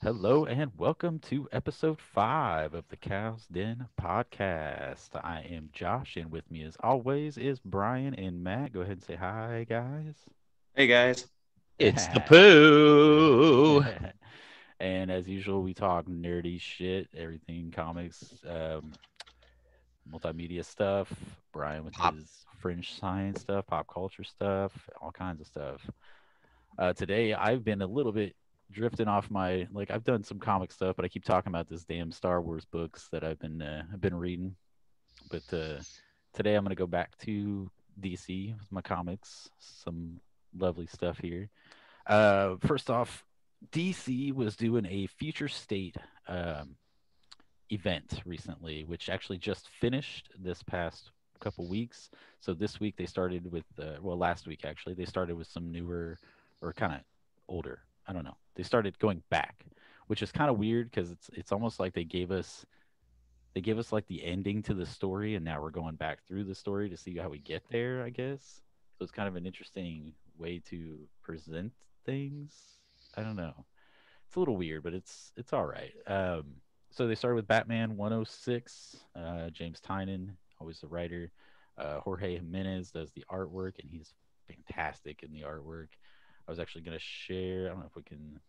Hello and welcome to episode 5 of the Cow's Den podcast. I am Josh, and with me, as always, is Brian and Matt. Go ahead and say hi, guys. Hey guys. It's the poo. And as usual, we talk nerdy shit, everything comics, multimedia stuff. Brian with Pop. his fringe science stuff, pop culture stuff, all kinds of stuff. Today I've been a little bit drifting off my like I've done some comic stuff, but I keep talking about this damn Star Wars books that I've been reading. But today I'm gonna go back to DC with my comics. Some lovely stuff here. First off, DC was doing a future state um, event recently, which actually just finished this past couple weeks. So this week they started with well, last week actually they started with some newer or kind of older. I don't know. They started going back, which is kind of weird because it's almost like they give us like the ending to the story, and now we're going back through the story to see how we get there. I guess so. It's kind of an interesting way to present things. I don't know. It's a little weird, but it's all right. So they started with Batman 106. James Tynion, always the writer. Jorge Jimenez does the artwork, and he's fantastic in the artwork. I was actually gonna share. I don't know if we can,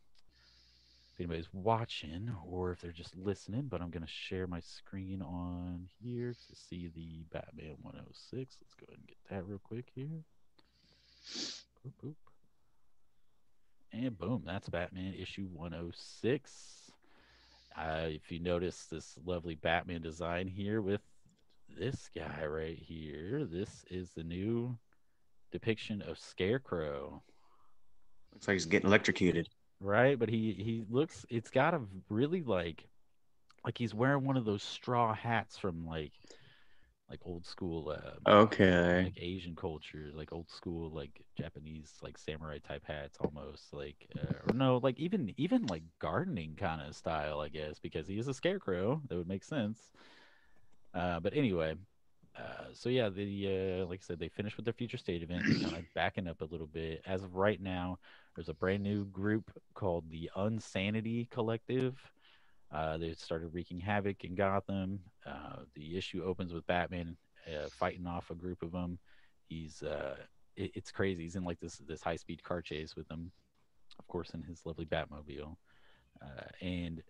if anybody's watching or if they're just listening, but I'm gonna share my screen on here to see the Batman 106. Let's go ahead and get that real quick here. Boop, boop. And boom, that's Batman issue 106. If you notice this lovely Batman design here with this guy right here, this is the new depiction of Scarecrow, Looks like he's getting electrocuted. right? But he looks, it's got a really like he's wearing one of those straw hats from like old school Okay. like Asian culture, like old school like Japanese like samurai type hats almost like or no, like even like gardening kind of style, I guess, because he is a scarecrow. That would make sense. But anyway, so yeah, the like I said, they finished with their future state event. They're kind of backing up a little bit. As of right now, there's a brand new group called the Unsanity Collective. They started wreaking havoc in Gotham. The issue opens with Batman fighting off a group of them. It's crazy. He's in like this high speed car chase with them, of course, in his lovely Batmobile. And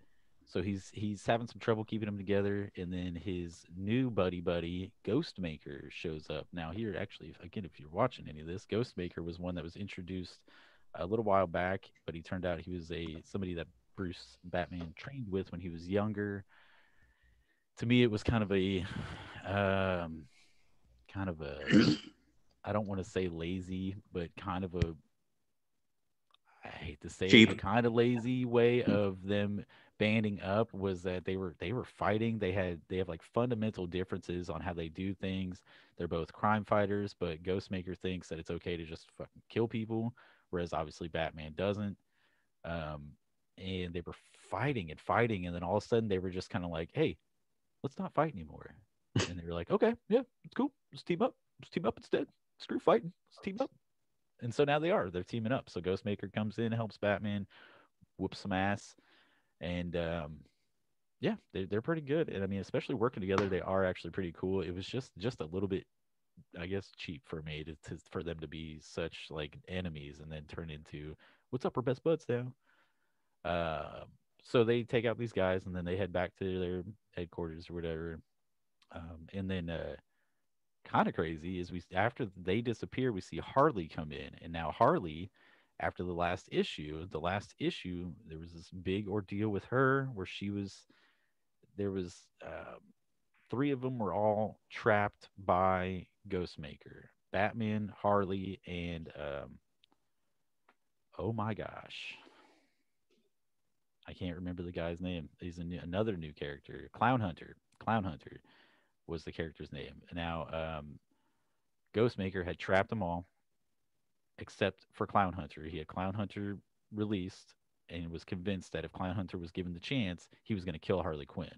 so he's having some trouble keeping them together, and then his new buddy Ghostmaker shows up. Now here, actually, again, if you're watching any of this, Ghostmaker was one that was introduced a little while back, but he turned out he was a somebody that Bruce Batman trained with when he was younger. To me, it was um, kind of a I don't want to say lazy, but kind of a I hate to say it, Cheap. but kind of lazy way of them banding up was that they were fighting. They have like fundamental differences on how they do things. They're both crime fighters, but Ghostmaker thinks that it's okay to just fucking kill people, whereas obviously Batman doesn't. Um, and they were fighting and fighting, and then all of a sudden they were just kind of like, "Hey, let's not fight anymore." And they were like, "Okay, yeah, it's cool. Let's team up. Let's team up instead. Screw fighting. Let's team up." And so now they are. They're teaming up. So Ghostmaker comes in, helps Batman, whoops some ass, and yeah, they're pretty good. And I mean, especially working together, they are actually pretty cool. It was just a little bit, I guess, cheap for me for them to be such like enemies and then turn into what's up, we're best buds now. Uh, so they take out these guys and then they head back to their headquarters or whatever. And then kind of crazy is we after they disappear, we see Harley come in, and now Harley, after the last issue, there was this big ordeal with her where she was there was three of them were all trapped by Ghostmaker, Batman, Harley, and oh my gosh, I can't remember the guy's name. He's another new character, Clown Hunter. Clown Hunter was the character's name. Now, Ghostmaker had trapped them all except for Clown Hunter. He had Clown Hunter released and was convinced that if Clown Hunter was given the chance, he was going to kill Harley Quinn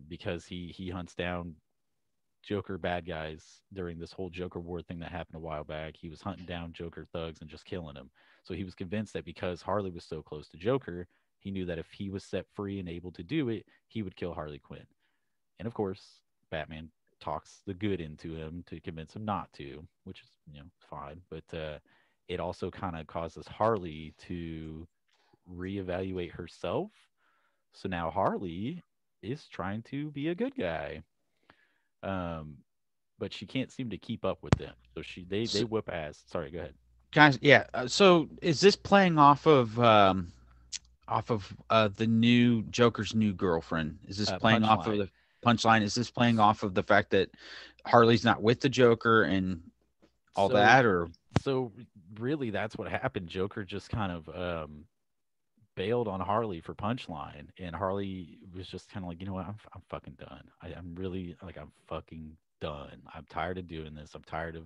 because he hunts down Joker bad guys during this whole Joker war thing that happened a while back. He was hunting down Joker thugs and just killing them. So he was convinced that because Harley was so close to Joker, He knew that if he was set free and able to do it, he would kill Harley Quinn. And of course, Batman talks the good into him to convince him not to, which is, fine. But it also kind of causes Harley to reevaluate herself. So now Harley is trying to be a good guy. Um, but she can't seem to keep up with them. So they So, whip ass. Sorry, go ahead. guys, yeah. So is this playing off of the new Joker's new girlfriend? Is this playing off of Punchline. the Punchline? Is this playing off of the fact that Harley's not with the Joker and all So that, or so really that's what happened. Joker just kind of bailed on Harley for Punchline, and Harley was just kind of like, you know what, I'm fucking done. I'm really like I'm fucking done. I'm tired of doing this. I'm tired of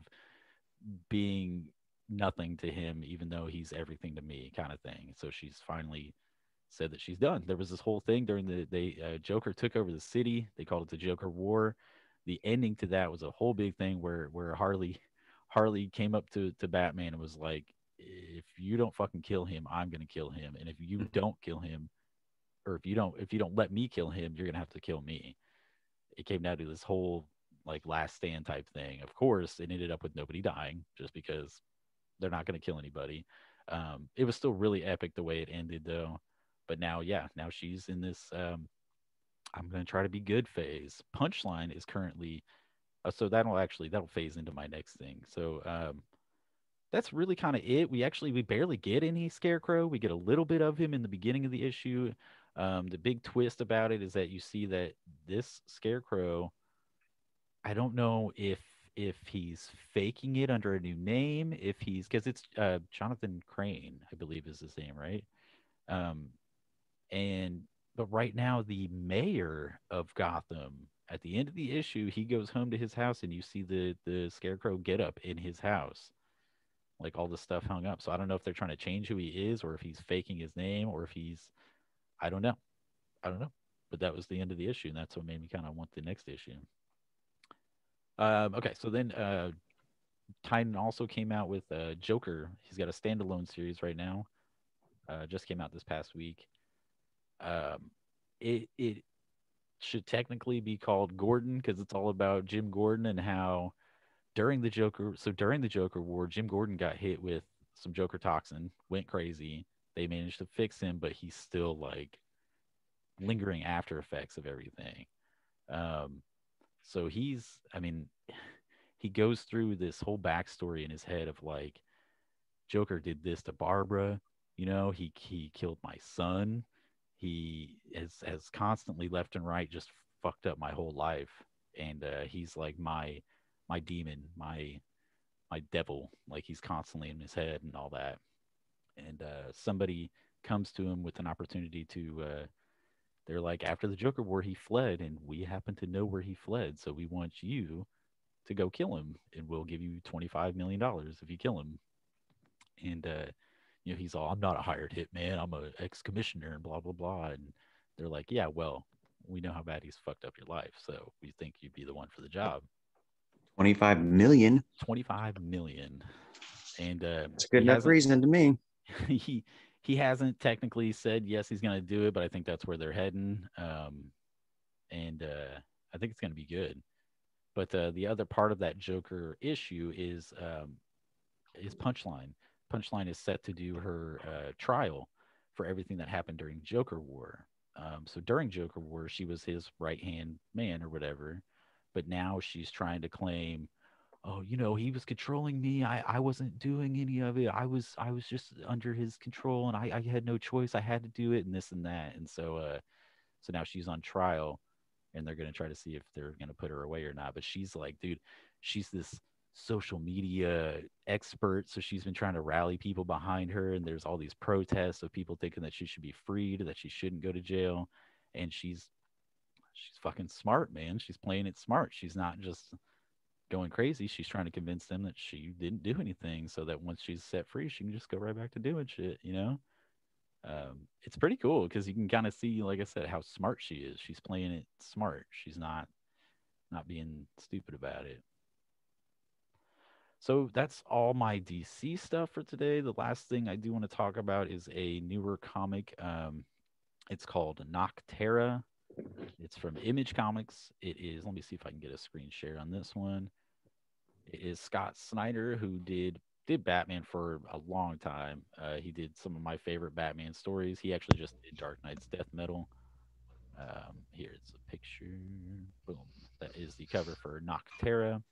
being nothing to him, even though he's everything to me, kind of thing. So she's finally said that she's done. There was this whole thing during the Joker took over the city. They called it the Joker War. The ending to that was a whole big thing where Harley came up to Batman and was like, if you don't fucking kill him, I'm gonna kill him. And if you don't kill him, or if you don't let me kill him, you're gonna have to kill me. It came down to this whole like last stand type thing. Of course, it ended up with nobody dying just because they're not gonna kill anybody. It was still really epic the way it ended though. But now, yeah, now she's in this I'm gonna try to be good phase. Punchline is currently so that'll phase into my next thing. So that's really kind of it. We barely get any Scarecrow. We get a little bit of him in the beginning of the issue. The big twist about it is that you see that this Scarecrow, I don't know if he's faking it under a new name, if he's because it's Jonathan Crane, I believe is his name, right? Um, and but right now the mayor of Gotham, at the end of the issue, he goes home to his house and you see the Scarecrow get up in his house, like all the stuff hung up. So I don't know if they're trying to change who he is or if he's faking his name or if he's I don't know. I don't know. But that was the end of the issue, and that's what made me kind of want the next issue. Okay, so then Titan also came out with Joker. He's got a standalone series right now. Just came out this past week. Um, it should technically be called Gordon because it's all about Jim Gordon and how during the Joker War, Jim Gordon got hit with some Joker toxin, went crazy. They managed to fix him, but he's still like lingering after effects of everything. Um, so I mean, he goes through this whole backstory in his head of like Joker did this to Barbara. He killed my son. He has constantly left and right just fucked up my whole life, and he's like my demon, my devil. Like he's constantly in his head and all that. And somebody comes to him with an opportunity to. They're like, after the Joker War, he fled, and we happen to know where he fled, so we want you to go kill him, and we'll give you $25 million if you kill him. And he's all, I'm not a hired hitman, I'm a ex-commissioner, and blah blah blah. And they're like, yeah, well, we know how bad he's fucked up your life, so we think you'd be the one for the job. 25 million. 25 million. And That's a good he enough hasn't reason to me. he hasn't technically said yes he's going to do it, but I think that's where they're heading. And I think it's going to be good. But the other part of that Joker issue is Punchline. Punchline is set to do her trial for everything that happened during Joker War. So during Joker War, she was his right hand man or whatever, but now she's trying to claim, oh, he was controlling me. I wasn't doing any of it. I was just under his control, and I had no choice. I had to do it, and this and that. And so now she's on trial, and they're gonna try to see if they're gonna put her away or not. But she's like, dude, she's this social media expert, so she's been trying to rally people behind her, and there's all these protests of people thinking that she should be freed, that she shouldn't go to jail, and she's fucking smart, man. She's playing it smart. She's not just going crazy. She's trying to convince them that she didn't do anything, so that once she's set free, she can just go right back to doing shit. It's pretty cool because you can kind of see, like I said, how smart she is. She's playing it smart. She's not being stupid about it. So that's all my DC stuff for today. The last thing I do want to talk about is a newer comic. It's called Nocterra. It's from Image Comics. It is, let me see if I can get a screen share on this one. It is Scott Snyder, who did Batman for a long time. He did some of my favorite Batman stories. He actually just did Dark Knight's Death Metal. Here it's a picture. Boom. That is the cover for Nocterra.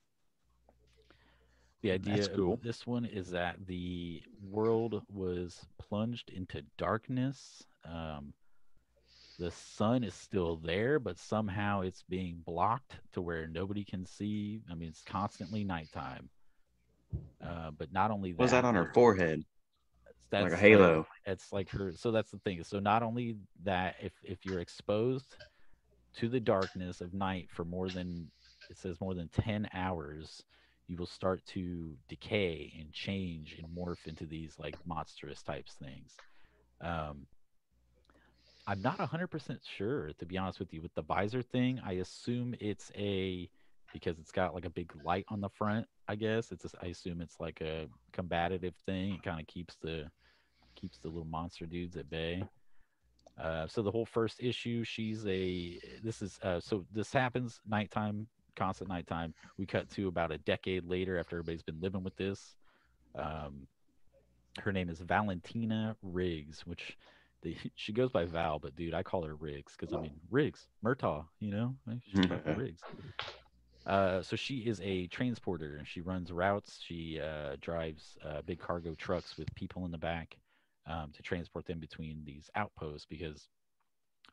The That's idea of cool. this one is that the world was plunged into darkness. The sun is still there, but somehow it's being blocked to where nobody can see. I mean, it's constantly nighttime. But not only Was that that, on her forehead? Like a that's like halo. it's like her. So that's the thing. So not only that, if you're exposed to the darkness of night for more than, it says, more than 10 hours, you will start to decay and change and morph into these like monstrous types things. Um, I'm not 100% sure, to be honest with you, with the visor thing. I assume it's a, because it's got like a big light on the front. I guess it's I assume it's like a combative thing. It kind of keeps the little monster dudes at bay. So the whole first issue, she's a. This is so this happens nighttime, constant nighttime. We cut to about a decade later after everybody's been living with this. Um, Her name is Valentina Riggs, which she goes by Val, but dude, I call her Riggs because I mean Riggs, Murtaugh, she's fucking Riggs. So she is a transporter and she runs routes. She drives big cargo trucks with people in the back to transport them between these outposts because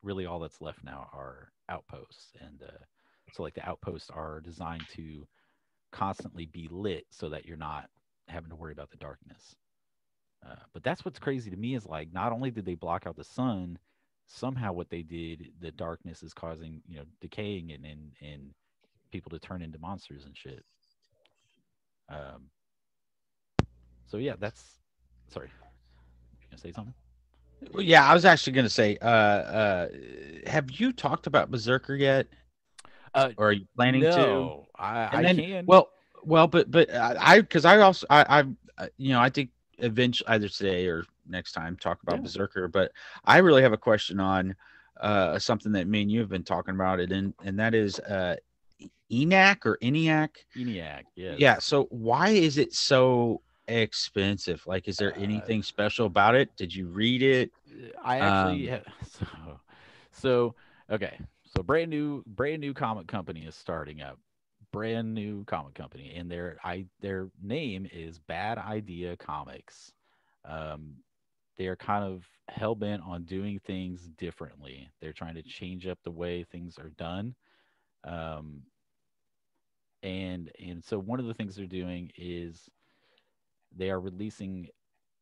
really all that's left now are outposts. And so, like, the outposts are designed to constantly be lit so that you're not having to worry about the darkness. But that's what's crazy to me is like not only did they block out the sun, somehow what they did, the darkness is causing decaying and people to turn into monsters and shit. Um, so yeah, that's sorry. You gonna say something? Well, yeah, I was actually going to say, have you talked about Berserker yet, Uh, or are you planning to? no, I And then, can. but because I also I think eventually either today or next time talk about Yeah, Berserker, but I really have a question on something that me and you have been talking about it, and that is ENAC or ENIAC. ENIAC. Yeah. Yes. So why is it so expensive? Like, is there Uh, anything special about it? Did you read it? I actually Um, have, so okay. So brand new comic company is starting up. Brand new comic company, and their name is Bad Idea Comics. Um, they are kind of hell bent on doing things differently. They're trying to change up the way things are done. Um, and so one of the things they're doing is they are releasing,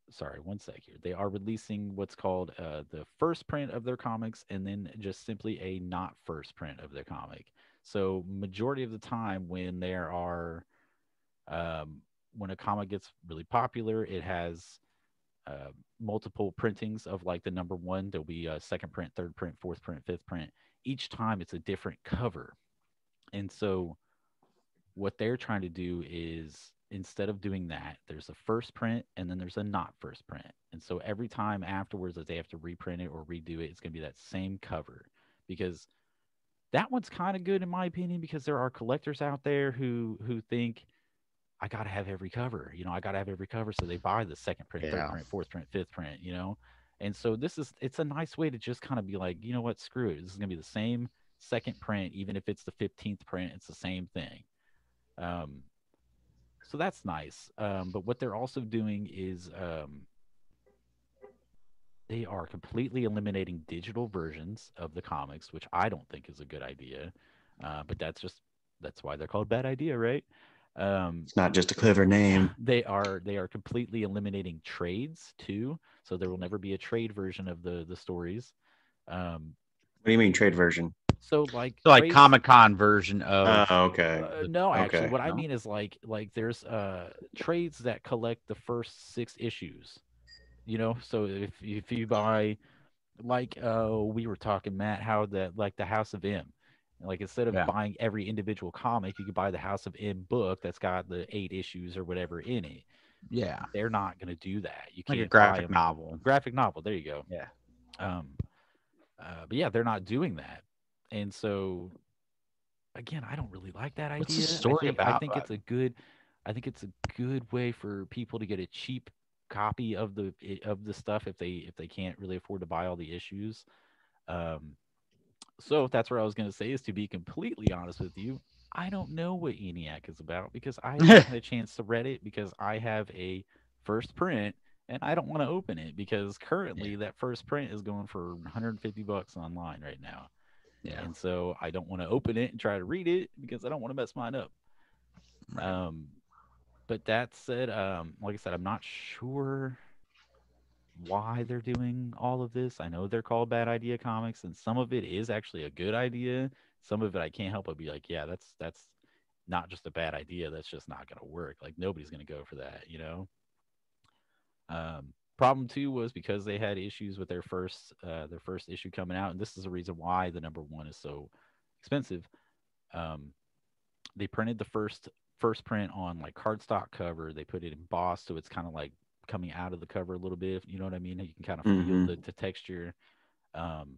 sorry, one sec here. They are releasing what's called the first print of their comics, and then just simply a not first print of their comic. So majority of the time, um, when a comic gets really popular, it has uh, multiple printings of like the number one. There'll be a second print, third print, fourth print, fifth print. Each time, it's a different cover, and so what they're trying to do is instead of doing that, there's a first print and then there's a not first print. And so every time afterwards that they have to reprint it or redo it, it's going to be that same cover because that one's kind of good in my opinion because there are collectors out there who think I got to have every cover. I got to have every cover so they buy the second print, third yeah. print, fourth print, fifth print. And so it's a nice way to just kind of be like, you know what, screw it. This is going to be the same second print even if it's the 15th print, it's the same thing. Um, so that's nice. But what they're also doing is they are completely eliminating digital versions of the comics, which I don't think is a good idea. But that's why they're called Bad Idea, right? Um, It's not just a clever name. they are completely eliminating trades too, so there will never be a trade version of the stories. Um, What do you mean trade version? so like So like trades. Comic Con version of Oh, okay. No, actually, Okay. what I no? mean is like there's trades that collect the first six issues. So if you buy like we were talking, Matt, how that like the House of M, like instead of Yeah. buying every individual comic, you could buy the House of M book that's got the 8 issues or whatever in it. Yeah. They're not going to do that. You Like a can't buy graphic them. novel. Graphic novel. There you go. Yeah. Um, But yeah, they're not doing that. And so again, I don't really like that What's the idea. story I about? think it's a good way for people to get a cheap copy of the stuff if they can't really afford to buy all the issues. Um, so that's what I was going to say is to be completely honest with you, I don't know what ENIAC is about because I haven't had a chance to read it because I have a first print and I don't want to open it because Yeah, currently that first print is going for $150 online right now. yeah, And so I don't want to open it and try to read it because I don't want to mess mine up. right. Um, but that said, like I said, I'm not sure why they're doing all of this. I know they're called bad idea comics, and some of it is actually a good idea. Some of it I can't help but be like, yeah, that's not just a bad idea. That's just not going to work. Like nobody's going to go for that, you know. Problem two was because they had issues with their first issue coming out, and this is the reason why the number one is so expensive. Um, they printed the first print on like cardstock cover. They put it embossed, so it's kind of like coming out of the cover a little bit. You know what I mean? You can kind of feel Mm-hmm. the texture. Um,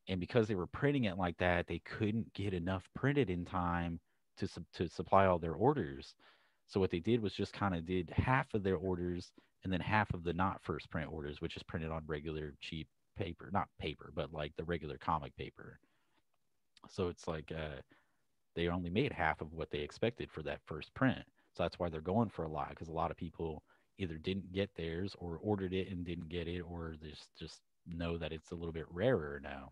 and because they were printing it like that, they couldn't get enough printed in time to supply all their orders. So what they did was just kind of did half of their orders and then half of the not first print orders, which is printed on regular cheap paper, not paper, but like the regular comic paper. So it's like they only made half of what they expected for that first print. So that's why they're going for a lot because a lot of people either didn't get theirs or ordered it and didn't get it, or they just know that it's a little bit rarer now.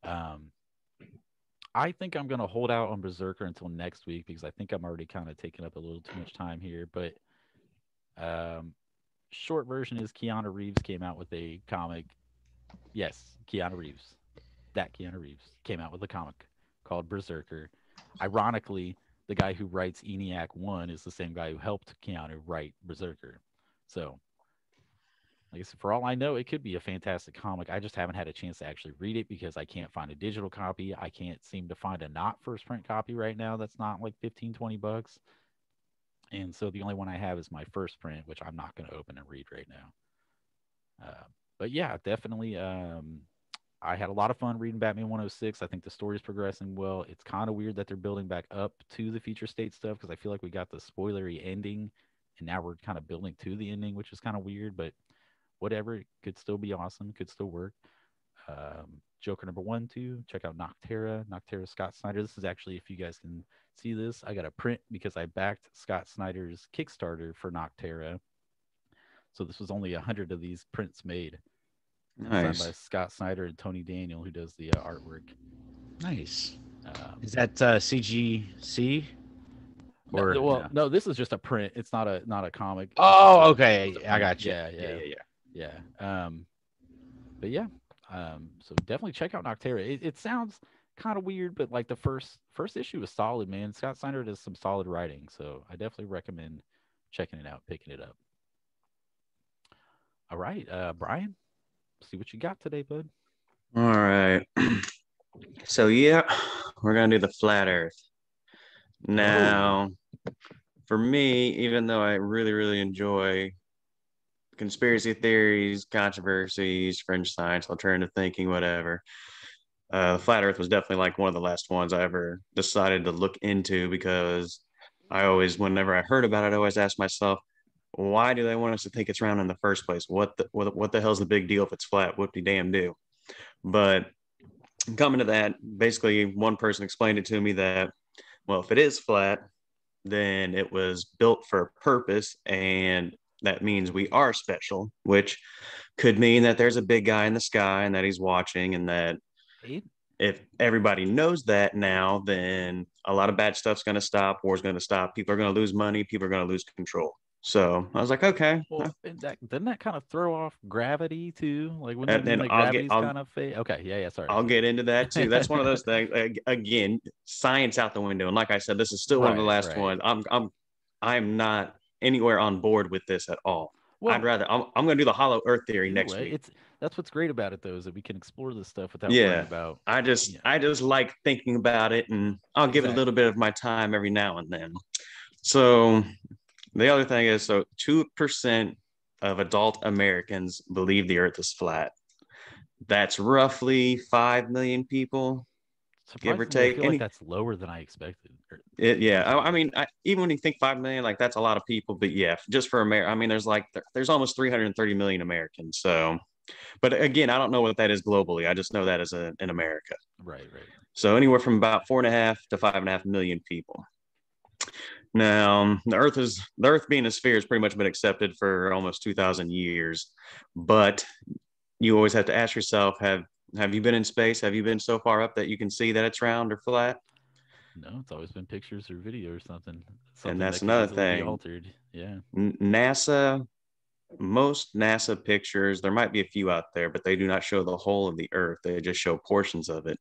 Um, I think I'm gonna hold out on Berserker until next week because I think I'm already kind of taking up a little too much time here. But um, short version is Keanu Reeves came out with a comic. Yes, Keanu Reeves. That Keanu Reeves came out with a comic called Berserker. Ironically, the guy who writes ENIAC 1 is the same guy who helped Keanu write Berserker. So, I guess for all I know, it could be a fantastic comic. I just haven't had a chance to actually read it because I can't find a digital copy. I can't seem to find a not first print copy right now that's not like 15, $20. And so the only one I have is my first print, which I'm not going to open and read right now. But yeah, definitely. I had a lot of fun reading Batman 106. I think the story is progressing well. It's kind of weird that they're building back up to the future state stuff because I feel like we got the spoilery ending and now we're kind of building to the ending, which is kind of weird, but whatever. It could still be awesome. It could still work. Joker number one, two. Check out Nocterra. Nocterra Scott Snyder. This is actually, if you guys can see this, I got a print because I backed Scott Snyder's Kickstarter for Nocterra. So this was only 100 of these prints made and signed by Nice. Scott Snyder and Tony Daniel, who does the artwork. Nice. Um, Is that CGC no, or well, no? no, this is just a print. It's not a comic. Oh, It's just a okay. I print. got you. Yeah, Yeah, yeah, yeah, yeah. But yeah, so definitely check out Nocterra. It sounds kind of weird, but like the first issue is solid, man. Scott Snyder does some solid writing, so I definitely recommend checking it out, picking it up. All right, Brian, see what you got today, bud. All right. So yeah, we're gonna do the flat Earth. Oh, Now, for me, even though I really, really enjoy conspiracy theories, controversies, fringe science, alternative thinking, whatever, flat Earth was definitely like one of the last ones I ever decided to look into because I always, whenever I heard about it, I always asked myself, why do they want us to think it's round in the first place? What the hell's the big deal if it's flat? Whoop de damn do. But coming to that, basically one person explained it to me that, well, if it is flat, then it was built for a purpose, and that means we are special, which could mean that there's a big guy in the sky and that he's watching, and that it, if everybody knows that now, then a lot of bad stuff's going to stop. War's going to stop. People are going to lose money. People are going to lose control. So I was like, okay. well, and that doesn't that kind of throw off gravity too? Like, wouldn't that And mean then that gravity's kind of okay? Yeah, I'll sorry. get into that too. That's one of those things. Again, science out the window. And like I said, this is still one of the Right, last right. ones. I'm not anywhere on board with this at all. I'd Well, rather I'm going to do the hollow Earth theory either next way, week. it's that's what's great about it though, is that we can explore this stuff without worrying Yeah, about, you know, I just like thinking about it, and I'll give it a little exactly. bit of my time every now and then. So the other thing is, so 2% of adult Americans believe the Earth is flat. That's roughly 5 million people, give or Surprisingly, I take. feel like that's lower than I expected. Yeah, I mean, even when you think 5 million, like that's a lot of people. But yeah, just for America, I mean, there's almost 330 million Americans. So, but again, I don't know what that is globally. I just know that as in America. Right, right. So anywhere from about 4.5 to 5.5 million people. Now, the Earth being a sphere has pretty much been accepted for almost 2,000 years, but you always have to ask yourself, have you been in space? Have you been so far up that you can see that it's round or flat? No, it's always been pictures or video or something. And Something that's that could another easily be thing. altered. Yeah. NASA, most NASA pictures, there might be a few out there, but they do not show the whole of the Earth. They just show portions of it.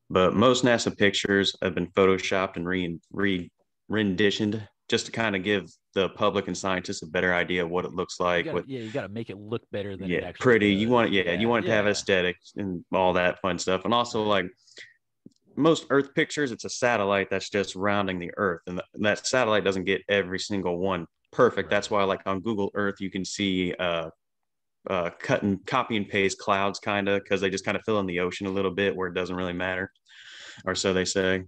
But most NASA pictures have been photoshopped and renditioned just to kind of give the public and scientists a better idea of what it looks like. You gotta make it look better than it Yeah, actually pretty. does. You want it to have aesthetics and all that fun stuff. And also, like most Earth pictures, it's a satellite that's just rounding the Earth, and that satellite doesn't get every single one perfect. Right. That's why, like on Google Earth, you can see cut and copy and paste clouds, kind of, because they just kind of fill in the ocean a little bit where it doesn't really matter, or so they say.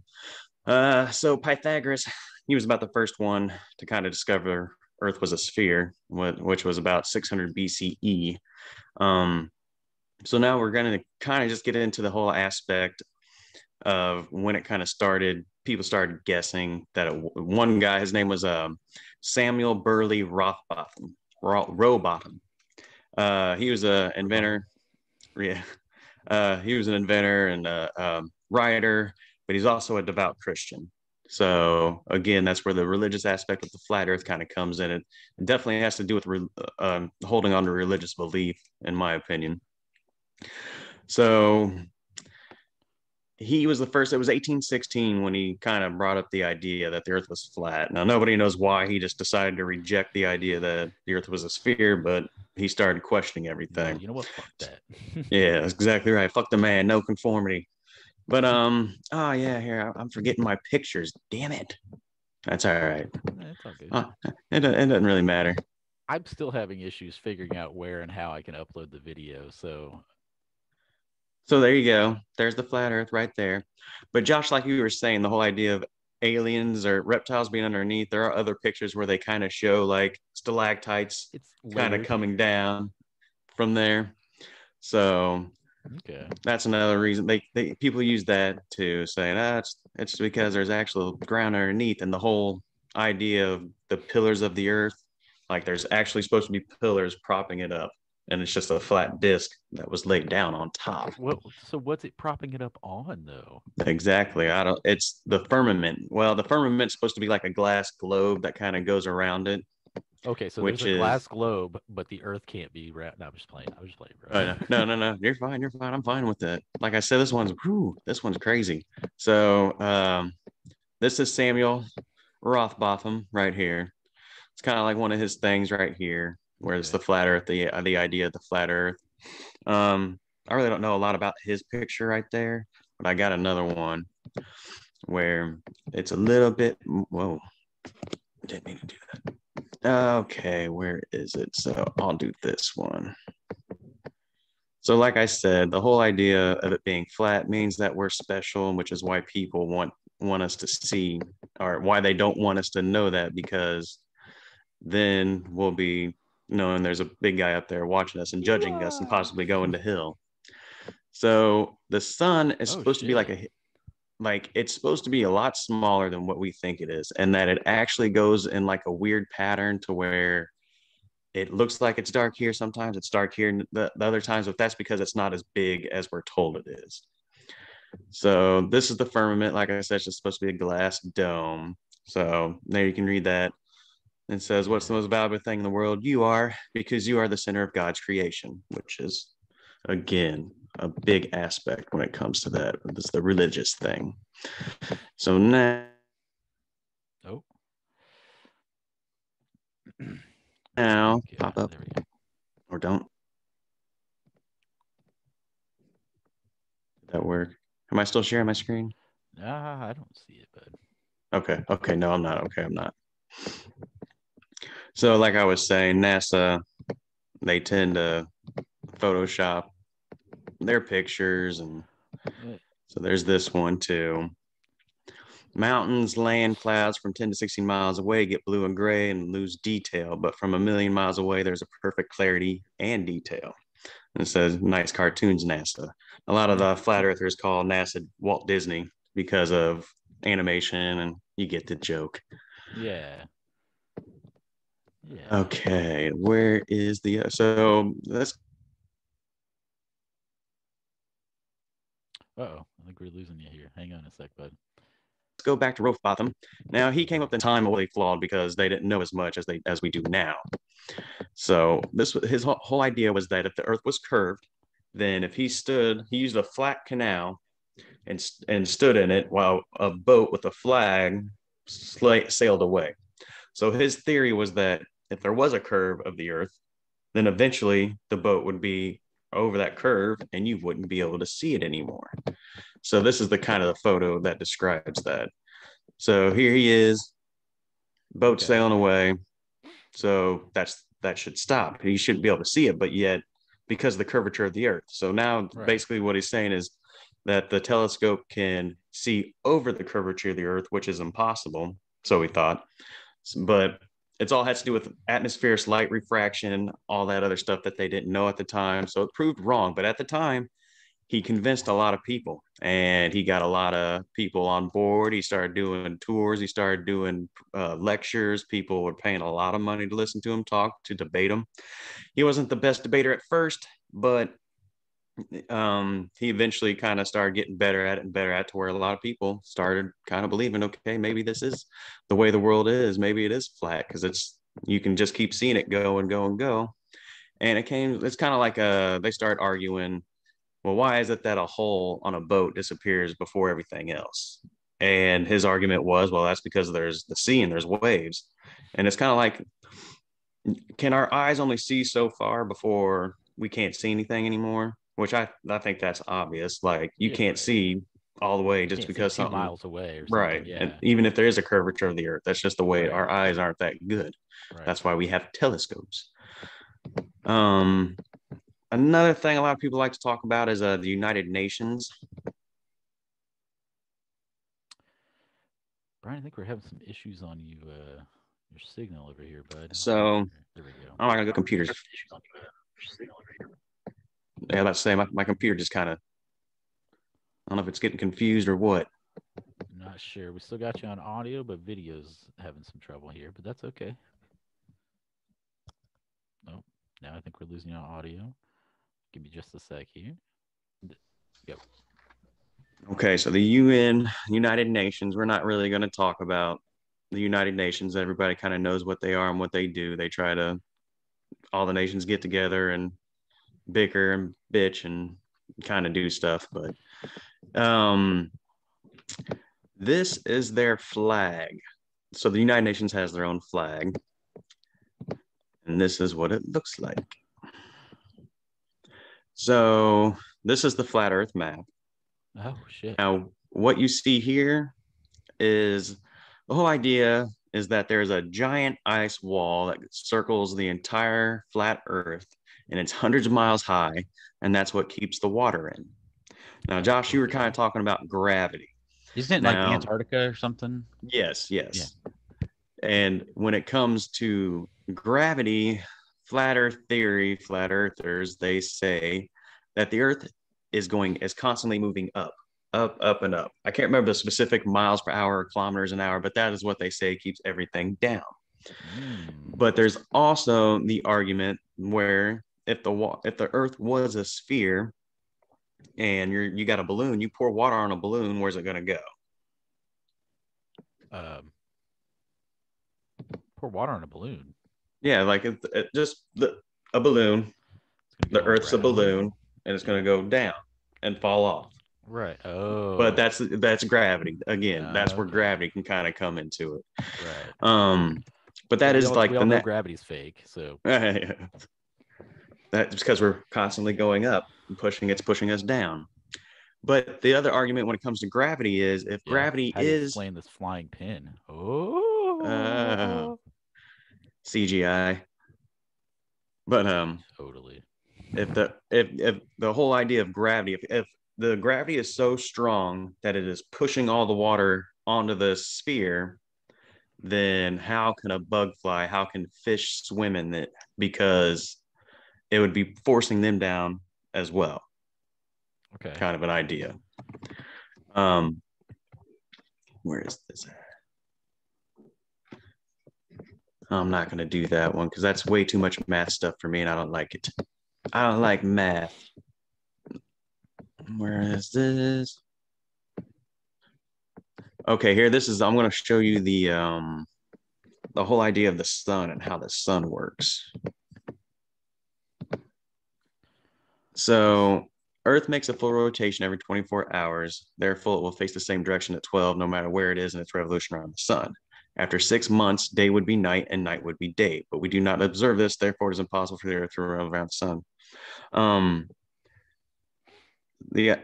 So Pythagoras, he was about the first one to kind of discover Earth was a sphere, which was about 600 BCE. So now we're going to kind of just get into the whole aspect of when it kind of started. People started guessing that one guy, his name was Samuel Burley Rowbotham. He was an inventor. Yeah, he was an inventor and writer, but he's also a devout Christian. So again, that's where the religious aspect of the flat Earth kind of comes in. It definitely has to do with holding on to religious belief, in my opinion. So he was the first. It was 1816 when he kind of brought up the idea that the Earth was flat. Now nobody knows why he just decided to reject the idea that the Earth was a sphere, but he started questioning everything. You know what? Fuck that. Yeah, that's exactly right. Fuck the man, no conformity. But oh yeah, here I'm forgetting my pictures. Damn it. That's all right. It's all good. It doesn't really matter. I'm still having issues figuring out where and how I can upload the video. So there you go. There's the flat Earth right there. But Josh, like you were saying, the whole idea of aliens or reptiles being underneath, there are other pictures where they kind of show like stalactites it's kind of layered. coming down from there. So Okay. that's another reason they people use that to say it's because there's actual ground underneath, and the whole idea of the pillars of the earth, like there's actually supposed to be pillars propping it up, and it's just a flat disc that was laid down on top. So what's it propping it up on though? Exactly. I don't. It's the firmament. Well, the firmament's supposed to be like a glass globe that kind of goes around it. Okay, so Which there's a is glass globe, but the Earth can't be wrapped. No, I'm just playing. Bro. no. You're fine. You're fine. I'm fine with that. Like I said, this one's crazy. So this is Samuel Rothbotham right here. It's kind of like one of his things right here, where it's the flat Earth, the idea of the flat Earth. I really don't know a lot about his picture right there, but I got another one where it's a little bit. Whoa, didn't mean to do that. Okay, where is it? So I'll do this one. So like I said, the whole idea of it being flat means that we're special, which is why people want us to see, or why they don't want us to know that, because then we'll be knowing there's a big guy up there watching us and judging us and possibly going to hell. So the sun is supposed to be it's supposed to be a lot smaller than what we think it is, and that it actually goes in like a weird pattern to where it looks like it's dark here. Sometimes it's dark here, and the other times, but that's because it's not as big as we're told it is. So this is the firmament. Like I said, it's just supposed to be a glass dome. So there you can read that. It says, "What's the most valuable thing in the world? You are, because you are the center of God's creation," which is, again, a big aspect when it comes to that. It's the religious thing. So now, pop up or don't. Did that work? Am I still sharing my screen? Nah, I don't see it, bud. Okay. No, I'm not. Okay, I'm not. So, like I was saying, NASA, they tend to Photoshop, their pictures, and so there's this one too. Mountains, land, clouds from 10 to 16 miles away get blue and gray and lose detail, but from a million miles away, there's a perfect clarity and detail. And it says, nice cartoons, NASA. A lot of the flat earthers call NASA Walt Disney because of animation, and you get the joke. Yeah. Yeah. Okay, where is the so let's Uh-oh, I think we're losing you here. Hang on a sec, bud. go back to Rowbotham. Now he came up with the time really flawed because they didn't know as much as we do now. So this his whole idea was that if the Earth was curved, then if he used a flat canal and stood in it while a boat with a flag sailed away. So his theory was that if there was a curve of the Earth, then eventually the boat would be over that curve and you wouldn't be able to see it anymore. So this is the kind of the photo that describes that. So here he is, boat sailing away. So that should stop. He shouldn't be able to see it, but yet because of the curvature of the Earth. So now basically what he's saying is that the telescope can see over the curvature of the Earth, which is impossible. So we thought, but it's all has to do with atmospheric light refraction, all that other stuff that they didn't know at the time. So it proved wrong. But at the time, he convinced a lot of people and he got a lot of people on board. He started doing tours. He started doing lectures. People were paying a lot of money to listen to him talk, to debate him. He wasn't the best debater at first, but he eventually kind of started getting better at it and better at it to where a lot of people started kind of believing, okay, maybe this is the way the world is. Maybe it is flat because you can just keep seeing it go and go and go. And it's kind of like they start arguing, well, why is it that a hole on a boat disappears before everything else? And his argument was, well, that's because there's the sea and there's waves. And it's kind of like, can our eyes only see so far before we can't see anything anymore? Which I think that's obvious. Like you can't see all the way just because something miles away or something. Right. Yeah. And even if there is a curvature of the Earth, that's just the way our eyes aren't that good. Right. That's why we have telescopes. Another thing a lot of people like to talk about is the United Nations. Brian, I think we're having some issues on your signal over here, bud. So there we go. I'm not gonna go computers. Yeah, let's say my computer just kind of, I don't know if it's getting confused or what. I'm not sure. We still got you on audio, but video's having some trouble here, but that's okay. Nope. Now I think we're losing you on audio. Give me just a sec here. Yep. Okay, so the UN, United Nations, we're not really going to talk about the United Nations. Everybody kind of knows what they are and what they do. They try to, all the nations get together and bicker and bitch and kind of do stuff. But this is their flag. So the United Nations has their own flag. And this is what it looks like. So this is the flat Earth map. Oh, shit. Now, what you see here is the whole idea is that there's a giant ice wall that circles the entire flat Earth, and it's hundreds of miles high, and that's what keeps the water in. Now, Josh, you were kind of talking about gravity. Isn't it like Antarctica or something? Yes. Yeah. And when it comes to gravity, flat Earth theory, flat earthers, they say that the Earth is constantly moving up, and up. I can't remember the specific miles per hour or kilometers an hour, but that is what they say keeps everything down. But there's also the argument where if the Earth was a sphere and you got a balloon, you pour water on a balloon, where's it going to go? Pour water on a balloon. Yeah, like a balloon. The Earth's a balloon, and it's going to go down and fall off. Right. Oh. But that's gravity. Again, that's where gravity can kind of come into it. Right. But that is like we all know gravity's fake. So that's because we're constantly going up and it's pushing us down. But the other argument when it comes to gravity is if gravity how do you explain this flying pin? Oh. CGI. But totally. if the whole idea of gravity, if the gravity is so strong that it is pushing all the water onto the sphere, then how can a bug fly? How can fish swim in it? Because it would be forcing them down as well. Okay. Kind of an idea. Where is this at? I'm not going to do that one because that's way too much math stuff for me, and I don't like it. I don't like math. Where is this? Okay, here. This is. I'm going to show you the whole idea of the sun and how the sun works. So Earth makes a full rotation every 24 hours. Therefore, it will face the same direction at 12, no matter where it is in its revolution around the sun. After 6 months, day would be night and night would be day. But we do not observe this. Therefore, it is impossible for the Earth to revolve around the sun. The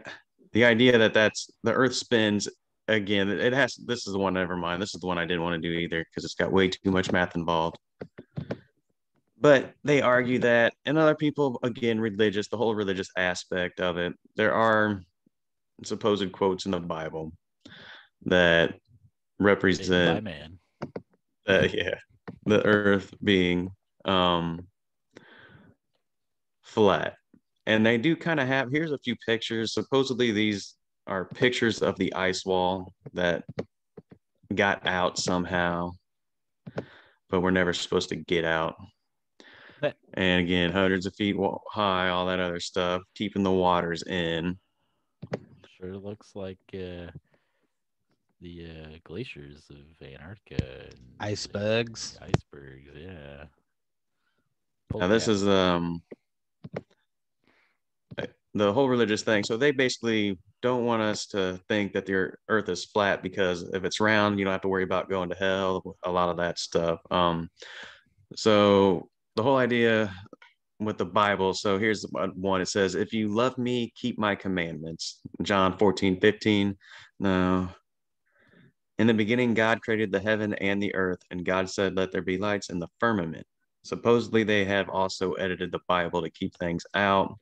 idea that the Earth spins again. It has. This is the one. Never mind. This is the one I didn't want to do either because it's got way too much math involved. But they argue that, and other people, again, religious, the whole religious aspect of it, there are supposed quotes in the Bible that represent by man. The earth being flat. And they do kind of have, here's a few pictures. Supposedly these are pictures of the ice wall that got out somehow, but were never supposed to get out. And again, hundreds of feet high, all that other stuff, keeping the waters in. Sure looks like the glaciers of Antarctica. And icebergs. Icebergs, yeah. Now this is the whole religious thing. So they basically don't want us to think that the Earth is flat because if it's round, you don't have to worry about going to hell. A lot of that stuff. So the whole idea with the Bible. So here's one. It says, if you love me, keep my commandments. John 14:15. No. In the beginning, God created the heaven and the earth, and God said, let there be lights in the firmament. Supposedly, they have also edited the Bible to keep things out.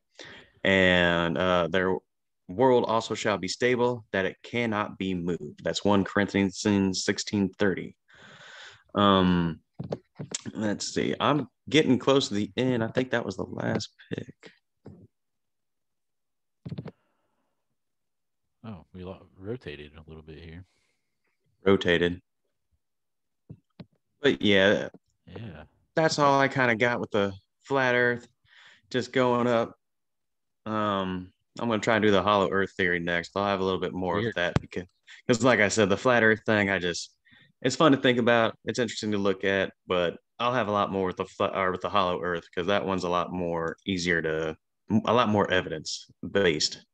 And their world also shall be stable, that it cannot be moved. That's 1 Corinthians 16:30. Let's see. I'm getting close to the end. I think that was the last pick. Oh, we rotated a little bit here. Rotated. But yeah. That's all I kind of got with the flat Earth. Just going up. I'm going to try and do the hollow Earth theory next. I'll have a little bit more of that because, like I said, the flat Earth thing, it's fun to think about. It's interesting to look at, but I'll have a lot more with the hollow Earth because that one's a lot more evidence based.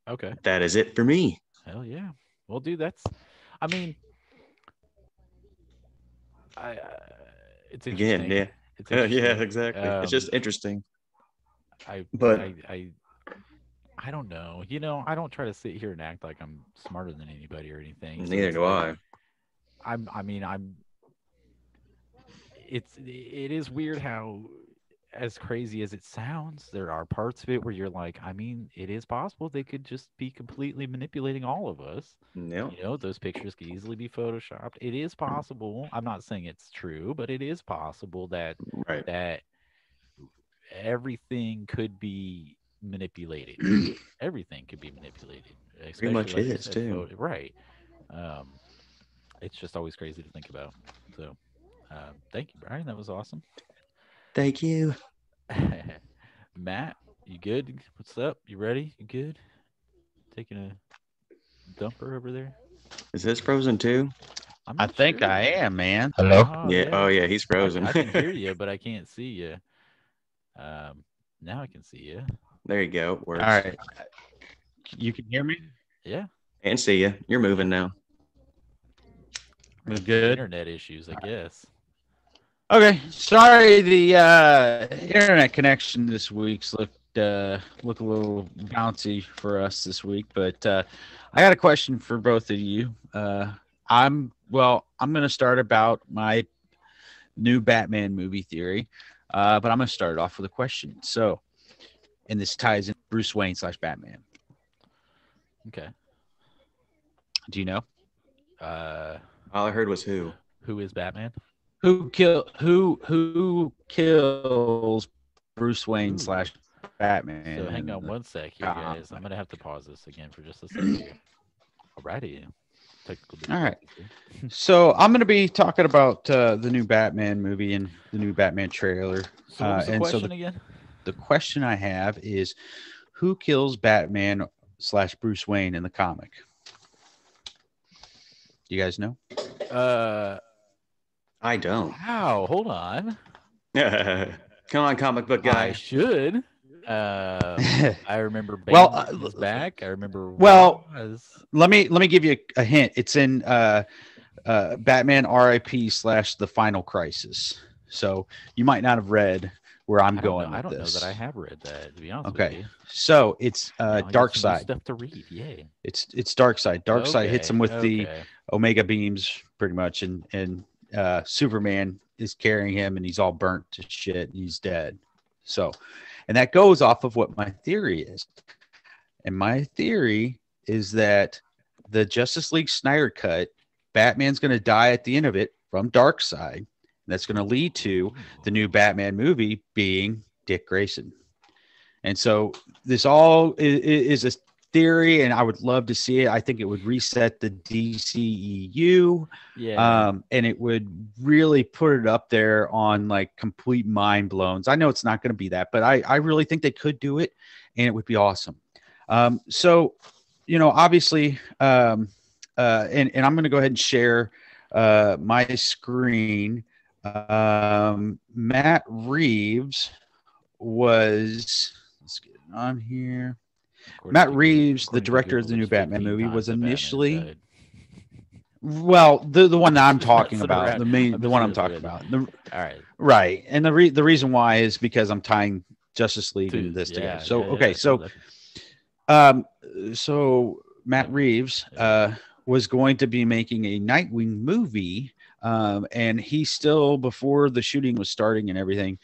Okay. That is it for me. Hell yeah. Well, dude, I mean, it's interesting. Again, yeah. It's interesting. Yeah, exactly. It's just interesting. I don't know. I don't try to sit here and act like I'm smarter than anybody or anything. Neither do I. It is weird how, as crazy as it sounds, there are parts of it where you're like, it is possible they could just be completely manipulating all of us. Yep. Those pictures could easily be photoshopped. It is possible. I'm not saying it's true, but it is possible that everything could be manipulated. Everything could be manipulated. Pretty much is too. Right. It's just always crazy to think about. So, thank you, Brian. That was awesome. Thank you. Matt, you good? What's up? You ready? You good? Taking a dumper over there? Is this frozen too? I think I am, man. Hello? Yeah. Oh, yeah. He's frozen. I can hear you, but I can't see you. Now I can see you. There you go. It works. All right. You can hear me? Yeah. And see you. You're moving now. Good. Internet issues, I guess. Okay. Sorry, the internet connection this week's looked a little bouncy for us this week, but I got a question for both of you. I'm going to start about my new Batman movie theory, but I'm going to start off with a question. So, and this ties in Bruce Wayne / Batman. Okay. Do you know? All I heard was who. Who is Batman? Who kills Bruce Wayne / Batman? So hang on one sec here, guys. I'm gonna have to pause this again for just a second here. Alrighty. All right. So I'm going to be talking about the new Batman movie and the new Batman trailer. So what was the question again? The question I have is, who kills Batman / Bruce Wayne in the comic? Do you guys know? I don't. Wow. Hold on. Come on, comic book guy. I should. I remember Bane is back. I remember. Let me give you a hint. It's in Batman R.I.P. / The Final Crisis. So you might not have read where I'm going with this. I don't know that I have read that, to be honest with Okay. you. So it's Dark Side. Stuff to read. Yay. It's Dark Side. Dark Side hits him with the Omega beams pretty much, and Superman is carrying him and he's all burnt to shit and he's dead. So, and that goes off of what my theory is. And my theory is that the Justice League Snyder cut, Batman's going to die at the end of it from Darkseid. That's going to lead to the new Batman movie being Dick Grayson. And so this all is a theory, and I would love to see it. I think it would reset the DCEU. Yeah. And it would really put it up there on like complete mind blowns. I know it's not going to be that, but I really think they could do it, and it would be awesome. So, you know, obviously, and I'm going to go ahead and share my screen. Matt Reeves was, let's get it on here. Matt Reeves, the director of the new Batman movie, was initially, well, the one that I'm talking about, the one I'm talking about. All right. Right. And the reason why is because I'm tying Justice League and this together. So, okay. So Matt Reeves was going to be making a Nightwing movie. And he still, before the shooting was starting and everything,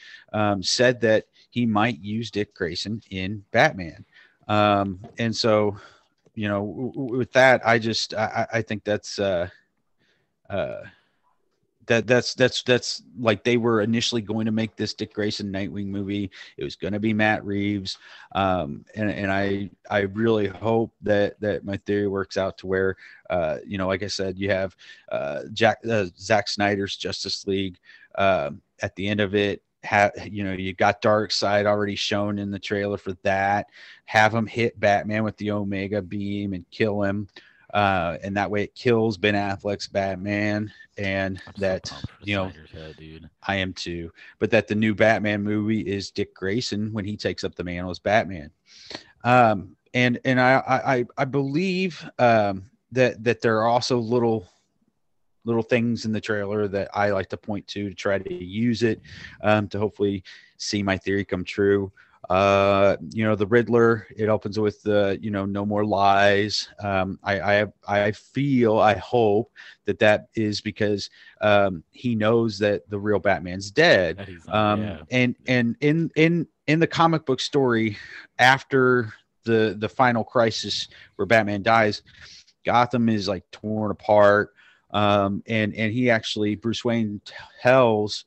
said that he might use Dick Grayson in Batman. And so, you know, with that, I think that's like they were initially going to make this Dick Grayson Nightwing movie. It was going to be Matt Reeves. And I really hope that my theory works out to where, you know, like I said, you have Zack Snyder's Justice League at the end of it. You know, you got Darkseid already shown in the trailer for that. Have him hit Batman with the Omega beam and kill him. And that way it kills Ben Affleck's Batman. And that, you know, dude. I am too. But that the new Batman movie is Dick Grayson when he takes up the mantle as Batman. And I believe that there are also little things in the trailer that I like to point to try to use it to hopefully see my theory come true. You know, the Riddler, it opens with the, you know, no more lies. I hope that is because he knows that the real Batman's dead. And in the comic book story, after the final crisis where Batman dies, Gotham is like torn apart. And he actually, Bruce Wayne tells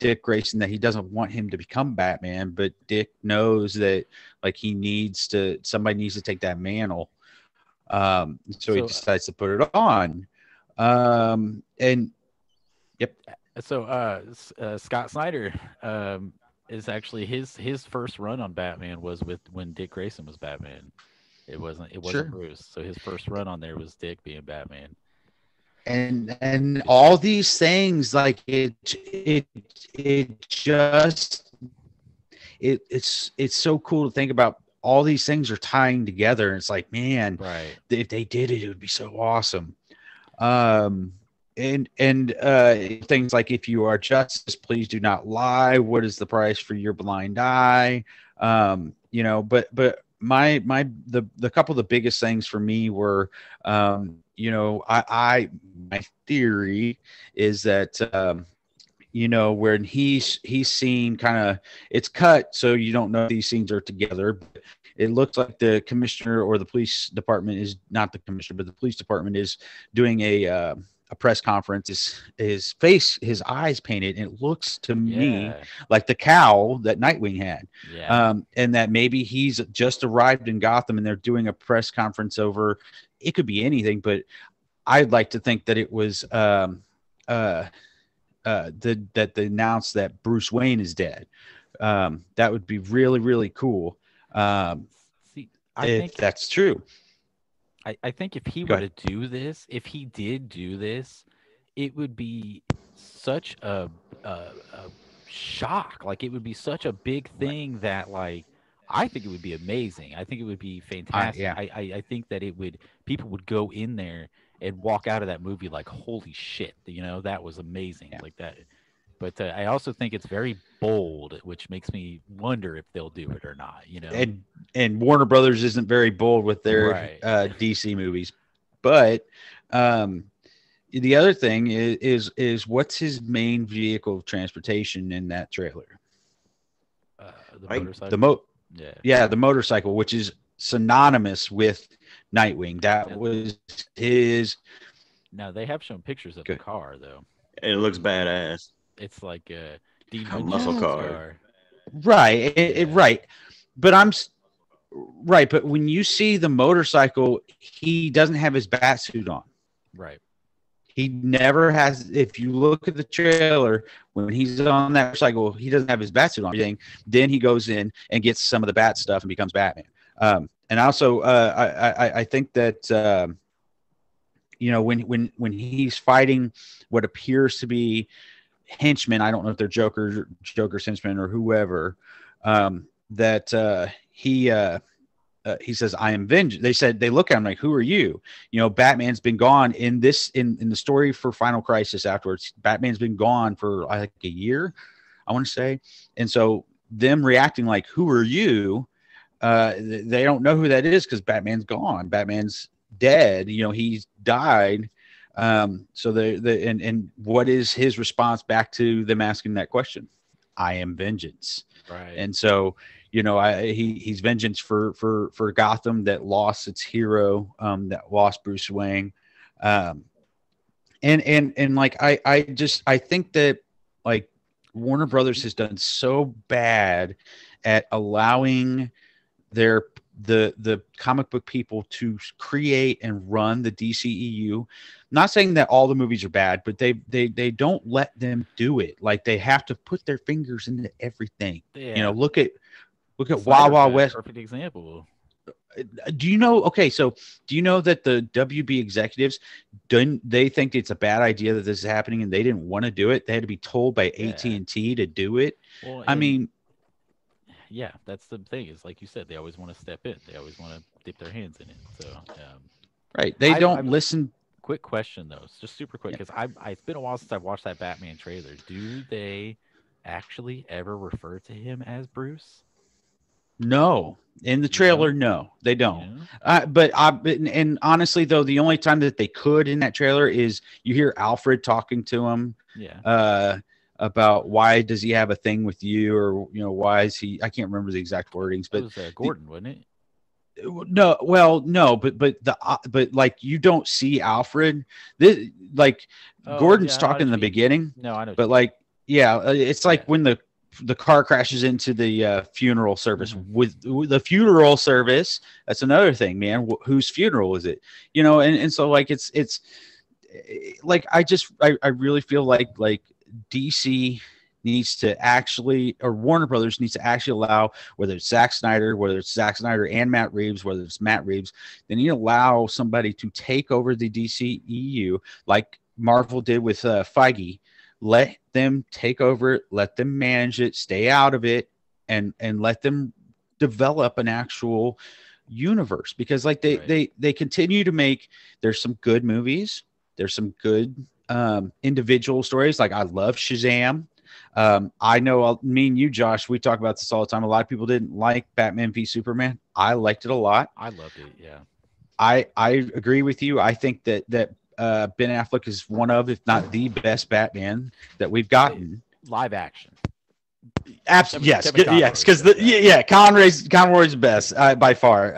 Dick Grayson that he doesn't want him to become Batman, but Dick knows that like somebody needs to take that mantle. So he decides to put it on. And yep. So Scott Snyder is actually his first run on Batman was when Dick Grayson was Batman. It wasn't sure. Bruce. So his first run on there was Dick being Batman. And all these things, like it's so cool to think about. All these things are tying together, and it's like, man, right? If they did it, it would be so awesome. And things like, if you are justice, please do not lie. What is the price for your blind eye? You know, but the couple of the biggest things for me were, you know, my theory is that you know, when he's seen kind of, it's cut so you don't know if these scenes are together. It looks like the commissioner or the police department is not the commissioner, but the police department is doing a press conference. His eyes painted, and it looks to me like the cowl that Nightwing had. Yeah. And that maybe he's just arrived in Gotham and they're doing a press conference over. It could be anything, but I'd like to think that it was that they announced that Bruce Wayne is dead. That would be really, really cool. See, If that's true. I think if he were to do this, if he did do this, it would be such a shock. Like, it would be such a big thing that, like, I think it would be amazing. I think it would be fantastic. Yeah. I think that people would go in there and walk out of that movie like, holy shit, you know, that was amazing. Yeah. Like that. But I also think it's very bold, which makes me wonder if they'll do it or not, you know. And Warner Brothers isn't very bold with their DC movies. But the other thing is what's his main vehicle of transportation in that trailer? The motorcycle. The motorcycle, which is synonymous with Nightwing. That was his. Now they have shown pictures of the car, though. It looks badass. It's like a muscle car. Right. Right. But but when you see the motorcycle, he doesn't have his bat suit on. Right. He never has. If you look at the trailer, when he's on that motorcycle, he doesn't have his bat suit on. Then he goes in and gets some of the bat stuff and becomes Batman. And also, I think that you know, when he's fighting what appears to be henchmen, I don't know if they're Joker's henchmen or whoever, that he says, "I am vengeance." They look at him like, "Who are you?" You know, Batman's been gone in the story for Final Crisis. Afterwards, Batman's been gone for I think a year, I want to say, and so them reacting like, "Who are you?" They don't know who that is because Batman's gone. Batman's dead. You know, he's died. So and what is his response back to them asking that question? I am vengeance. Right. And so, you know, he's vengeance for Gotham that lost its hero, that lost Bruce Wayne. And like, I think that like Warner Brothers has done so bad at allowing the comic book people to create and run the DCEU. Not saying that all the movies are bad, but they don't let them do it. Like, they have to put their fingers into everything. Yeah. You know, look at Wild Wild West. Perfect example. Do you know? Okay, so do you know that the WB executives they think it's a bad idea that this is happening and they didn't want to do it? They had to be told by AT&T to do it. Well, I mean. Yeah, that's the thing. Is like you said, they always want to step in. They always want to dip their hands in it. So, right, they don't listen. Quick question though, it's just super quick, because it's been a while since I've watched that Batman trailer. Do they actually ever refer to him as Bruce? No, in the trailer, no, they don't. But honestly, though, the only time that they could in that trailer is you hear Alfred talking to him. Yeah. About why does he have a thing with you, or you know, why is he? I can't remember the exact wordings, but it was Gordon, wasn't it? No, well, no, but like you don't see Alfred. This like Gordon's talking in the beginning. No, I know. But like, yeah, it's like when the car crashes into the funeral service. With the funeral service, that's another thing, man. Whose funeral is it? You know, and so like it's like I really feel like DC needs to actually, or Warner Brothers needs to actually allow, whether it's Zack Snyder and Matt Reeves, whether it's Matt Reeves, they need to allow somebody to take over the DCEU like Marvel did with Feige. Let them take over it, let them manage it, stay out of it, and let them develop an actual universe. Because like they continue to make, there's some good movies, there's some good individual stories. Like I love Shazam. I know me and you, Josh, we talk about this all the time. A lot of people didn't like Batman v Superman. I liked it a lot. I loved it. Yeah. I agree with you. I think that Ben Affleck is one of, if not the best Batman that we've gotten. live action. Absolutely, yes, Kevin yes, Conroy, because Conroy's best by far.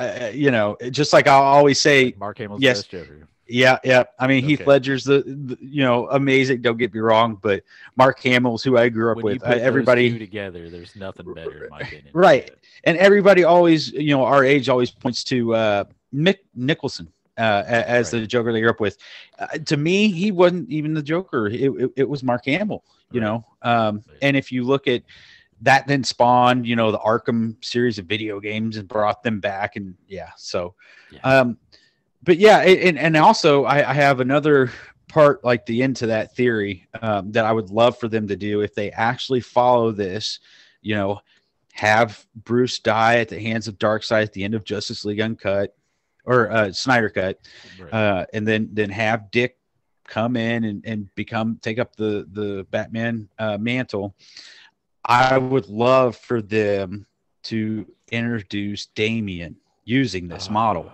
Just like I'll always say, Mark Hamill's yes, best Joker. yeah. I mean, Heath Okay. Ledger's the amazing. Don't get me wrong, but Mark Hamill's who I grew up When you with. put Everybody those two together, there's nothing better in my opinion. right, and everybody always, our age always points to Mick Nicholson as Right. the Joker they grew up with. To me, he wasn't even the Joker. It was Mark Hamill. Right. And if you look at that, then spawned the Arkham series of video games and brought them back, and but yeah, and also I have another part, like the end to that theory, that I would love for them to do if they actually follow this. Have Bruce die at the hands of Darkseid at the end of Justice League Uncut or Snyder Cut, Right. and then have Dick come in and take up the Batman mantle. I would love for them to introduce Damian using this model.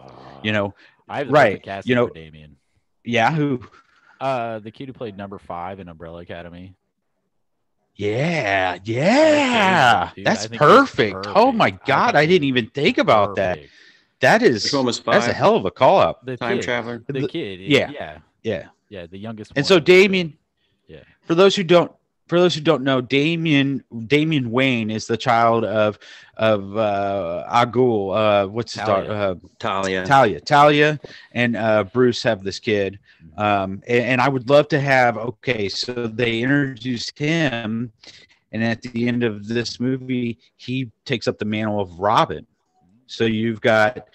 I have the right? perfect casting for Damian. Yeah, who? The kid who played number 5 in Umbrella Academy. Yeah, that's perfect. Oh my God, I didn't even think about that. That is that's a hell of a call up. The Time kid, traveler. The kid. Yeah. The youngest. And so Damian. Yeah. For those who don't know, Damian Wayne is the child of Agul. What's his daughter? Talia, and Bruce have this kid. And I would love to have. Okay, so they introduced him, and at the end of this movie, he takes up the mantle of Robin. So you've got,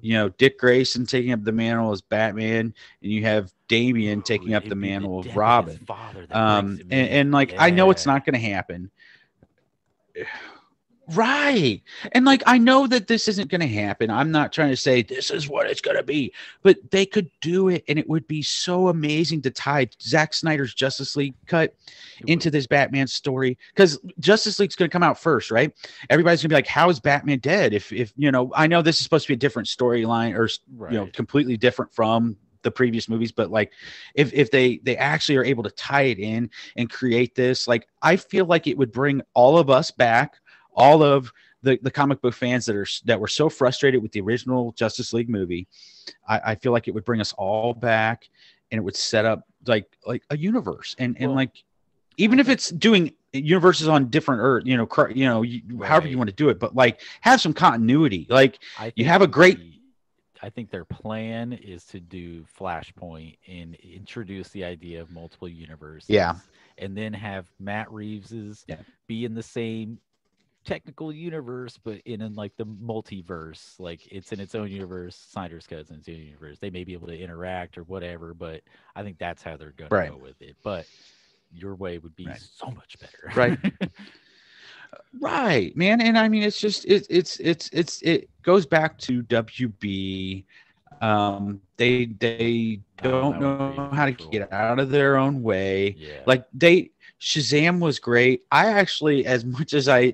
Dick Grayson taking up the mantle as Batman, and you have Damian taking up the mantle of Robin. And I know it's not going to happen. Right. And I know that this isn't going to happen. I'm not trying to say this is what it's going to be, but they could do it. And it would be so amazing to tie Zack Snyder's Justice League cut into this Batman story. Because Justice League's going to come out first, right? Everybody's going to be like, how is Batman dead? If I know this is supposed to be a different storyline or, completely different from the previous movies, but if they actually are able to tie it in and create this, I feel like it would bring all of us back, all of the comic book fans that were so frustrated with the original Justice League movie. I feel like it would bring us all back, and it would set up like a universe, and even if it's doing universes on different Earth, however you want to do it, but have some continuity. You have a great. I think their plan is to do Flashpoint and introduce the idea of multiple universes. Yeah. And then have Matt Reeves's be in the same technical universe, but in the multiverse. It's in its own universe. Snyder's Cut's in its own universe. They may be able to interact or whatever, but I think that's how they're going to go with it. But your way would be so much better. Right. Right, man. And I mean, it's just it goes back to WB. They don't know how to get out of their own way. Yeah. Shazam was great. I actually, as much as I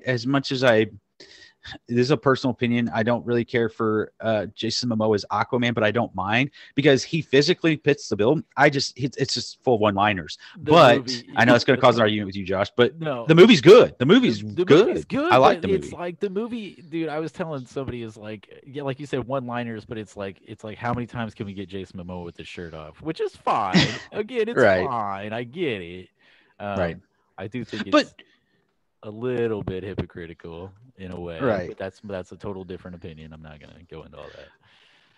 this is a personal opinion, I don't really care for Jason Momoa as Aquaman, but I don't mind because he physically fits the bill. It's just full one-liners. I know it's going to cause an argument with you, Josh, but the movie's good. The movie's good. I like the movie. It's the movie, dude. I was telling somebody is like you said, one-liners, but it's like how many times can we get Jason Momoa with his shirt off? Which is fine. Again, it's fine. I get it. Right. I do think it's a little bit hypocritical in a way, right? But that's a total different opinion. I'm not going to go into all that.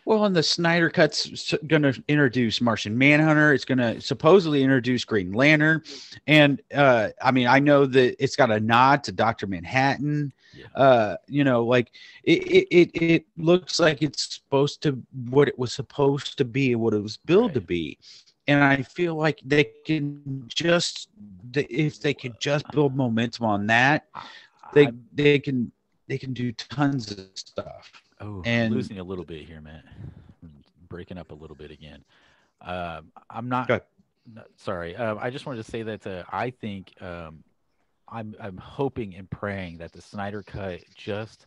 Well, and the Snyder Cut's going to introduce Martian Manhunter. It's going to supposedly introduce Green Lantern, and I mean, I know that it's got a nod to Dr. Manhattan. Yeah. It looks like it's supposed to what it was supposed to be, what it was billed to be. And I feel like they can if they could just build momentum on that, they can do tons of stuff. Oh, I'm losing a little bit here, man. I'm breaking up a little bit again. I'm not. Sorry. I just wanted to say that I think I'm hoping and praying that the Snyder Cut just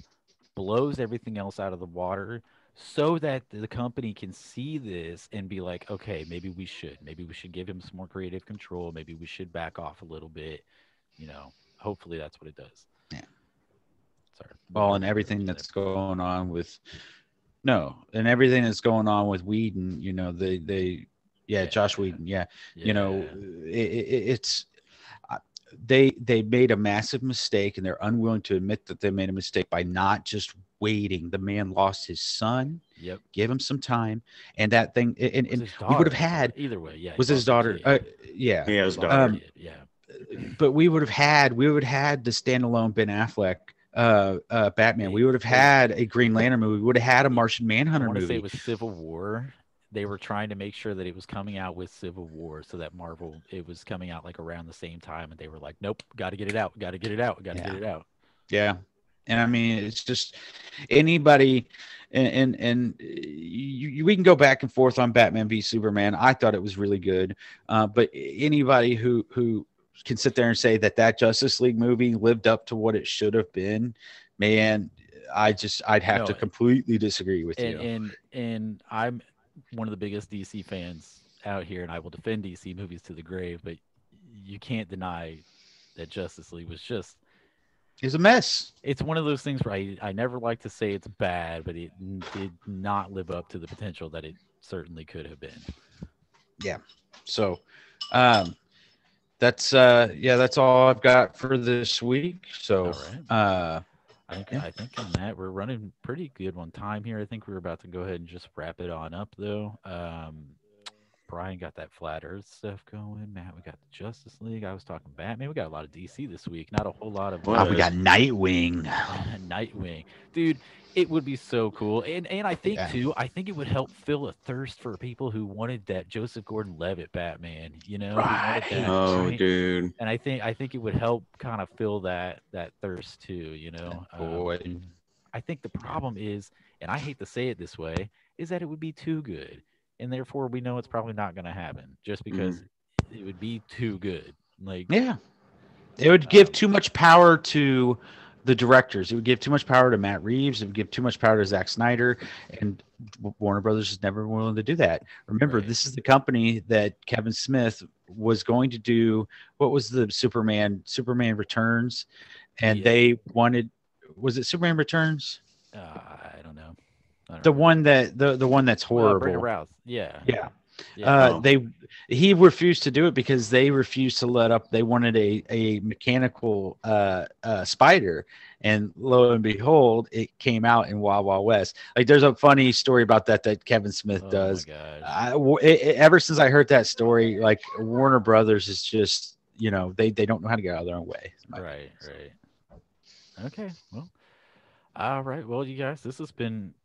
blows everything else out of the water, so that the company can see this and be like, okay, maybe we should give him some more creative control. Maybe we should back off a little bit, hopefully that's what it does. Yeah. Sorry. Well, and everything that's going on with and everything that's going on with Whedon, Josh Whedon, Yeah. It's they made a massive mistake, and they're unwilling to admit that they made a mistake by not just waiting. The man lost his son. Yep. Give him some time, and that thing, and His we would daughter, have had either way. Yeah. was he his lost a daughter. kid. Yeah, Yeah, his Lost a daughter. kid, Yeah. but we would have had the standalone Ben Affleck Batman. It- We would have it- had a Green Lantern movie. We would have had a Martian I Manhunter want to say movie. it was Civil War. They were trying to make sure that it was coming out with Civil War, so that Marvel it was coming out like around the same time, and they were like, "Nope, got to get it out, got to get it out, got to get it out." Yeah. And I mean, it's just anybody, we can go back and forth on Batman v Superman. I thought it was really good, but anybody who can sit there and say that Justice League movie lived up to what it should have been, man, I'd have to completely disagree with you. And I'm one of the biggest DC fans out here, and I will defend DC movies to the grave. But you can't deny that Justice League was just It's a mess. It's one of those things where I never like to say it's bad, but it did not live up to the potential that it certainly could have been. Yeah. So, that's all I've got for this week. So, all right. I think on that we're running pretty good on time here. I think we're about to go ahead and just wrap it on up though. Brian got that flat Earth stuff going. Matt, we got the Justice League. I was talking Batman. We got a lot of DC this week. Not a whole lot of. We got Nightwing. Nightwing, dude. It would be so cool, and I think too. I think it would help fill a thirst for people who wanted that Joseph Gordon-Levitt Batman. Right. Right? Dude. And I think it would help kind of fill that thirst too. Boy. I think the problem is, and I hate to say it this way, is that it would be too good. And therefore, we know it's probably not going to happen just because it would be too good. It would give too much power to the directors. It would give too much power to Matt Reeves. It would give too much power to Zack Snyder. And Warner Brothers is never willing to do that. Remember, This is the company that Kevin Smith was going to do. What was the Superman Returns? And they wanted, was it Superman Returns? I don't know. The one that's horrible. Brandon Routh. Yeah. He refused to do it because they refused to let up. They wanted a mechanical spider, and lo and behold, it came out in Wild Wild West. Like, there's a funny story about that Kevin Smith does. Ever since I heard that story, like, Warner Brothers is just, they don't know how to get out of their own way. Right. Okay. Well. All right. Well, you guys, this has been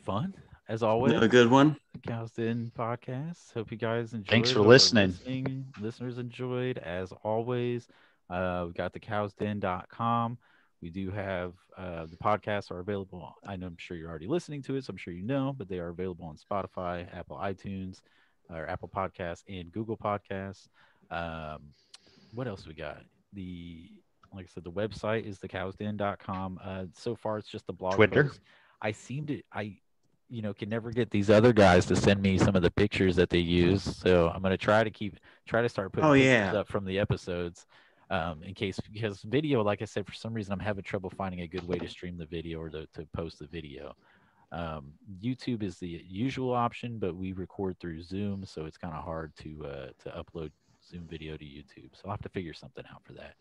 fun as always. A good one. Cows Den podcast. Hope you guys enjoyed. Thanks for listening. Listeners enjoyed as always. We got the cowsden.com. We do have the podcasts are available. I'm sure you're already listening to it, so I'm sure you know, but they are available on Spotify, Apple iTunes, or Apple Podcasts, and Google Podcasts. What else we got? Like I said, the website is thecowsden.com. So far, it's just the blog Twitter. post. I can never get these other guys to send me some of the pictures that they use. So I'm going to try to start putting pictures up from the episodes because video, like I said, for some reason, I'm having trouble finding a good way to stream the video or to post the video. YouTube is the usual option, but we record through Zoom, so it's kind of hard to upload Zoom video to YouTube. So I'll have to figure something out for that.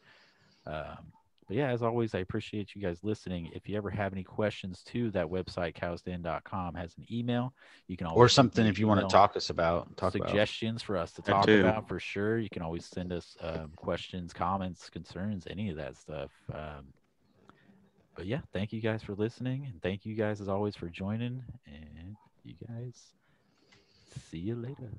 But yeah, as always, I appreciate you guys listening. If you ever have any questions to that website, cowsden.com has an email. You can always or something if you want to talk suggestions for us to talk about for sure. You can always send us questions, comments, concerns, any of that stuff. But yeah, thank you guys for listening, and thank you guys as always for joining. And you guys, see you later.